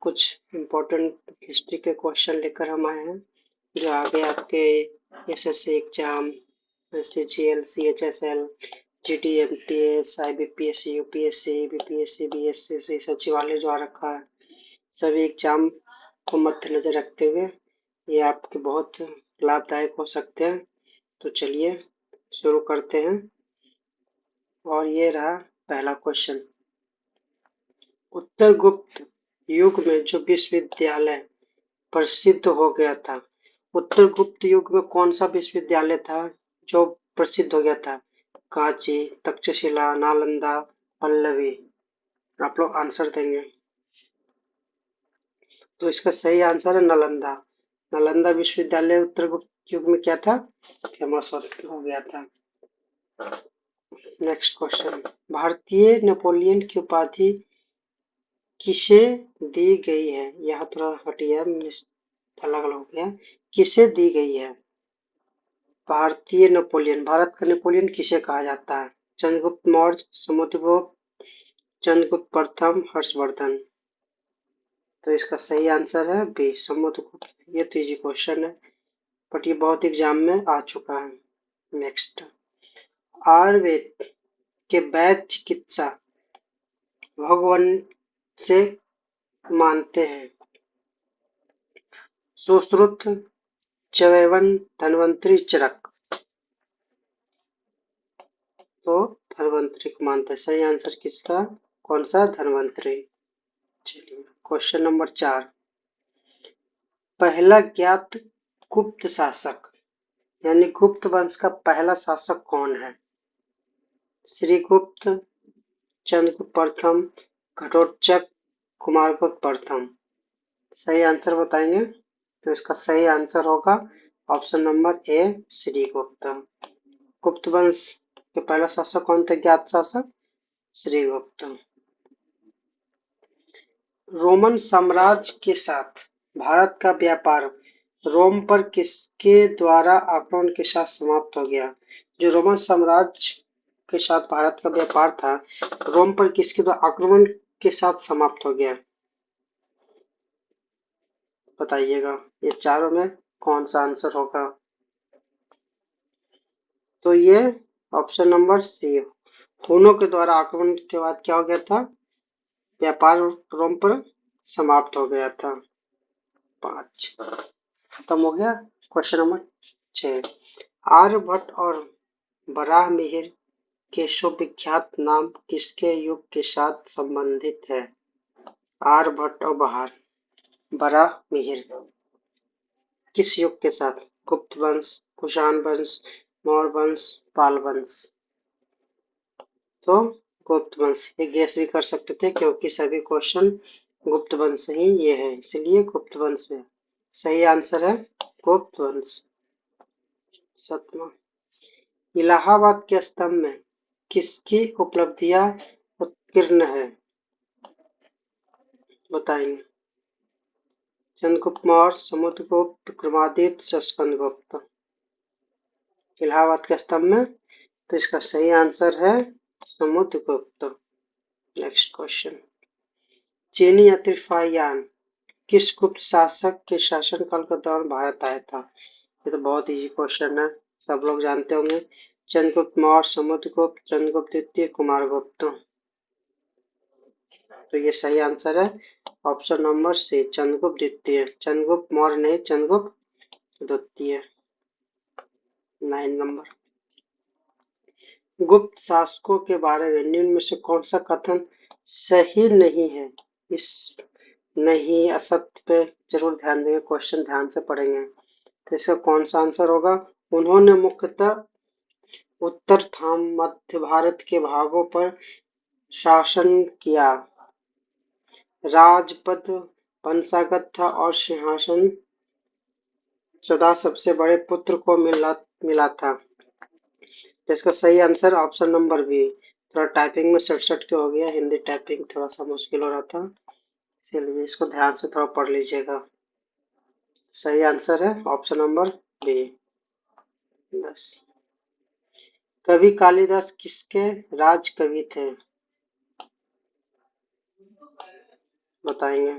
कुछ important history के question लेकर हम आए हैं जो आगे आपके SSC exam, CGL, CHSL, GD MTS, IBPS, UPSC, BPSC, BSC, सचिवालय जो आ रखा है, सभी एग्जाम को मद्देनजर रखते हुए ये आपके बहुत लाभदायक हो सकते हैं। तो चलिए शुरू करते हैं। और ये रहा पहला क्वेश्चन। उत्तर गुप्त युग में जो विश्वविद्यालय प्रसिद्ध हो गया था, उत्तर गुप्त युग में कौन सा विश्वविद्यालय था जो प्रसिद्ध हो गया था? कांची, तक्षशिला, नालंदा, पल्लवी। आप लोग आंसर देंगे। तो इसका सही आंसर है नालंदा। नालंदा विश्वविद्यालय उत्तर गुप्त युग में क्या था? फेमस हो गया था। Next question. भारतीय नेपोलियन की उपाधि किसे दी गई है? यहाँ थोड़ा हटिया अलग अलग हो गया। किसे दी गई है? भारतीय नेपोलियन, भारत का नेपोलियन किसे कहा जाता है? चंद्रगुप्त मौर्य, समुद्रगुप्त, चंद्रगुप्त प्रथम, हर्षवर्धन। तो इसका सही आंसर है बी, समुद्रगुप्त। ये तो इजी क्वेश्चन है बट ये बहुत एग्जाम में आ चुका है। नेक्स्ट। आयुर्वेद के वैद्य चिकित्सा भगवान से मानते हैं? सुश्रुत, च्यवनप्राश, धन्वंतरी, चरक। तो धन्वंतरी को मानते हैं। सही आंसर किसका? कौन सा? धन्वंतरी। चलिए क्वेश्चन नंबर 4। पहला ज्ञात गुप्त शासक यानी गुप्त वंश का पहला शासक कौन है? श्रीगुप्त, चंद्रगुप्त प्रथम, घटोत्कच, कुमारगुप्त प्रथम। सही आंसर बताएंगे। तो इसका सही आंसर होगा ऑप्शन नंबर ए, श्रीगुप्त। गुप्त वंश के पहला शासक कौन थे? ज्ञात शासक श्रीगुप्त। रोमन साम्राज्य के साथ भारत का व्यापार रोम पर किसके द्वारा आक्रमण के साथ समाप्त हो गया? जो रोमन साम्राज्य के साथ भारत का व्यापार था, रोम पर किसके द्वारा आक्रमण के साथ समाप्त हो गया? बताइएगा ये चारों में कौन सा आंसर होगा? तो ये ऑप्शन नंबर सी, हुनों के द्वारा आक्रमण के बाद क्या हो गया था? व्यापार रोम पर समाप्त हो गया था। 5 खत्म हो गया। Question number 6। आर्यभट्ट और वराहमिहिर के विख्यात नाम किसके युग के साथ संबंधित है? आर्यभट्ट और वराहमिहिर किस युग के साथ? गुप्त वंश, कुषाण वंश, मौर्य वंश, पाल वंश। तो गुप्त वंश। ये गेस भी कर सकते थे क्योंकि सभी क्वेश्चन गुप्त वंश ही ये है, इसलिए गुप्त वंश में सही आंसर है गुप्त वंश। 7वां। इलाहाबाद के स्तंभ में किसकी उपलब्धियां उत्कीर्ण है? बताएंगे। चंद्रगुप्त मौर्य, समुद्रगुप्त, विक्रमादित्य, स्कंदगुप्त। इलाहाबाद के स्तंभ में, तो इसका सही आंसर है समुद्रगुप्त। Next question. चीनी अतिरिक्तयान किस गुप्त शासक के शासनकाल के दौरान भारत आया था? ये तो बहुत इजी क्वेश्चन है, सब लोग जानते होंगे। चंद्रगुप्त मौर्य, समुद्रगुप्त, चंद्रगुप्त द्वितीय, कुमारगुप्त। तो ये सही आंसर है ऑप्शन नंबर सी, चंद्रगुप्त द्वितीय। चंद्रगुप्त मौर्य नहीं, चंद्रगुप्त द्वितीय। 9 नंबर। गुप्त शासकों के बारे में निम्न में से कौन सा कथन सही नहीं है? इस नहीं, असत्य पे जरूर ध्यान देंगे, क्वेश्चन ध्यान से पढ़ेंगे। तो इसका कौन सा आंसर होगा? उन्होंने मुख्यतः उत्तर तथा मध्य भारत के भागों पर शासन किया। राजपद वंशागत था और सिंहासन सदा सबसे बड़े पुत्र को मिला था। तो इसका सही आंसर ऑप्शन नंबर बी। थोड़ा टाइपिंग में सट के हो गया, हिंदी टाइपिंग थोड़ा सा मुश्किल हो रहा था, इसलिए इसको ध्यान से थोड़ा पढ़ लीजिएगा। सही आंसर है ऑप्शन नंबर बी। 10। कवि कालिदास किसके राज कवि थे? बताएंगे।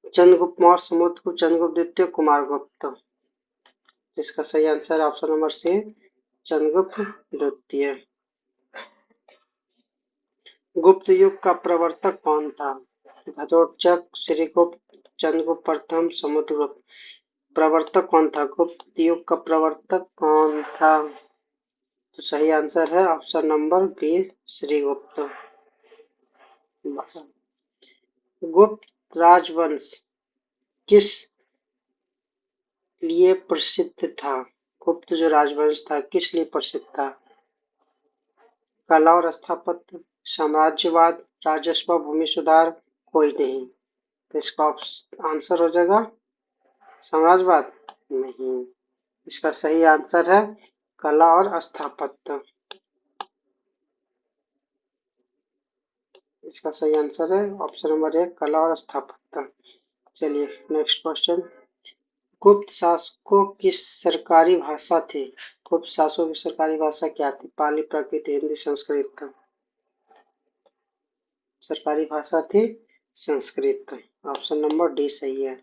चंद्रगुप्त मौर्य, समुद्रगुप्त, चंद्रगुप्त द्वितीय, कुमारगुप्त। इसका सही आंसर है ऑप्शन नंबर सी, चंद्रगुप्त द्वितीय। गुप्त युग का प्रवर्तक कौन था? घटोत्कच, श्रीगुप्त, चंद्रगुप्त प्रथम, समुद्रगुप्त। प्रवर्तक कौन था? गुप्त युग का प्रवर्तक कौन था? तो सही आंसर है ऑप्शन नंबर बी, श्रीगुप्त। गुप्त राजवंश किस लिए प्रसिद्ध था? गुप्त जो राजवंश था किस लिए प्रसिद्ध था? कला और स्थापत्य, साम्राज्यवाद, राजस्व, भूमि सुधार, कोई नहीं। तो इसका आंसर हो जाएगा साम्राज्यवाद। नहीं, इसका सही आंसर है कला और स्थापत्य। इसका सही आंसर है ऑप्शन नंबर एक, कला और स्थापत्य। चलिए नेक्स्ट क्वेश्चन। गुप्त शासकों की सरकारी भाषा थी? गुप्त शासकों की सरकारी भाषा क्या थी? पाली, प्राकृत, हिंदी, संस्कृत। सरकारी भाषा थी संस्कृत। ऑप्शन नंबर डी सही है।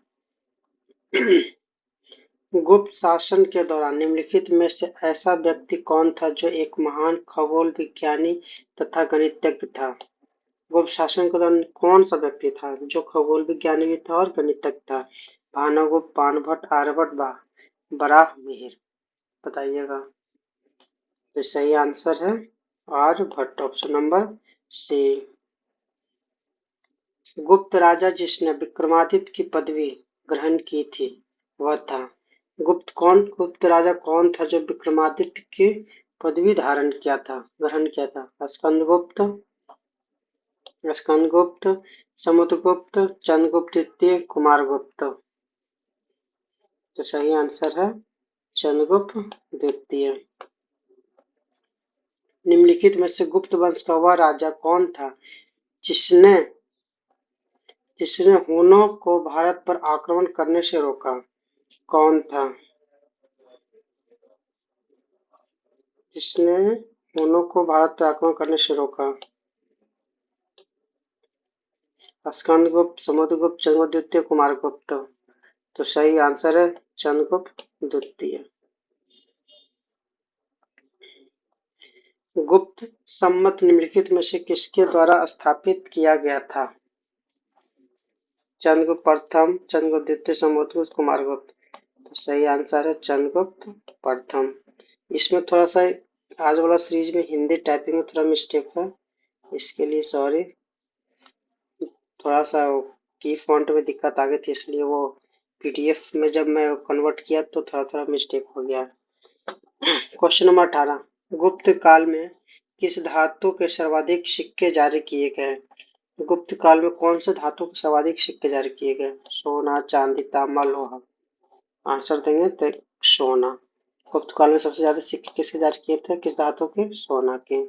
गुप्त शासन के दौरान निम्नलिखित में से ऐसा व्यक्ति कौन था जो एक महान खगोल विज्ञानी तथा गणितज्ञ था? गुप्त शासन के दौरान कौन सा व्यक्ति था जो खगोल विज्ञानी भी था और गणितज्ञ था? भानुगुप्त, बाणभट्ट, आर्यभट्ट, वराहमिहिर। बताइएगा। तो सही आंसर है आर्यभट्ट, ऑप्शन नंबर सी। गुप्त राजा जिसने विक्रमादित्य की पदवी ग्रहण की थी वह था? गुप्त राजा कौन था जो विक्रमादित्य की पदवी ग्रहण किया था? स्कंदगुप्त, समुद्रगुप्त, चंद्रगुप्त द्वितीय, कुमारगुप्त। तो सही आंसर है चंद्रगुप्त द्वितीय। निम्नलिखित में से गुप्त वंश का वह राजा कौन था जिसने जिसने हुनों को भारत पर आक्रमण करने से रोका? कौन था जिसने हुनों को भारत पर आक्रमण करने से रोका? स्कंदगुप्त, समुद्रगुप्त, चंद्रगुप्त द्वितीय, कुमारगुप्त। तो सही आंसर है चंद्रगुप्त द्वितीय। गुप्त सम्मत निम्नलिखित में से किसके द्वारा स्थापित किया गया था? चंद्रगुप्त प्रथम, चंद्रगुप्त द्वितीय, समुद्रगुप्त, कुमारगुप्त। तो सही आंसर है चंद्रगुप्त प्रथम। इसमें थोड़ा सा आज वाला सीरीज में हिंदी टाइपिंग में थोड़ा मिस्टेक है, इसके लिए सॉरी। थोड़ा सा की फॉन्ट में दिक्कत आ गई थी, इसलिए वो पीडीएफ में जब मैं कन्वर्ट किया तो थोड़ा थोड़ा मिस्टेक हो गया। Question number 18। गुप्त काल में किस धातु के सर्वाधिक सिक्के जारी किए गए? गुप्त काल में कौन से धातु के सर्वाधिक सिक्के जारी किए गए? सोना, चांदी, तांबा, लोहा। आंसर देंगे तो सोना। गुप्त काल में सबसे ज्यादा सिक्के किसके जारी किए थे? किस धातु के? सोना के।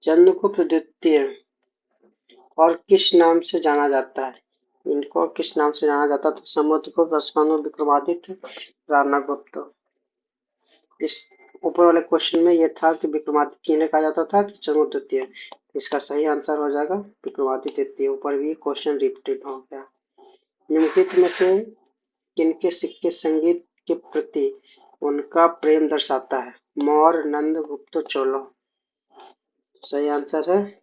चंद्रगुप्त द्वितीय और किस नाम से जाना जाता है? इनको किस नाम से जाना जाता था? समुद्रगुप्त, स्कंदगुप्त, विक्रमादित्य, राणागुप्त। इस ऊपर वाले क्वेश्चन में ये था कि विक्रमादित्य किन्हें कहा जाता था? तो चंद्रगुप्त द्वितीय। इसका सही आंसर हो जाएगा विक्रमादित्य द्वितीय। ऊपर भी क्वेश्चन रिपीटेड हो गया। निम्नलिखित में से किनके सिक्के संगीत के प्रति उनका प्रेम दर्शाता है? मौर्य, नंद, गुप्त, चोलों। सही आंसर है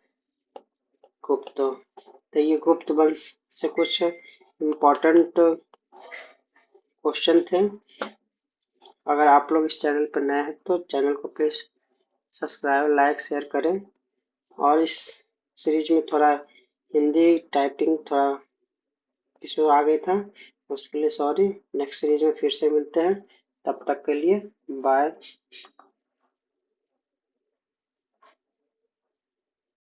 गुप्त। तो ये गुप्त वंश से कुछ इम्पोर्टेंट क्वेश्चन थे। अगर आप लोग इस चैनल पर नए हैं तो चैनल को प्लीज सब्सक्राइब, लाइक, शेयर करें। और इस सीरीज में थोड़ा हिंदी टाइपिंग थोड़ा इशू आ गई था, उसके लिए सॉरी। नेक्स्ट सीरीज में फिर से मिलते हैं, तब तक के लिए बाय।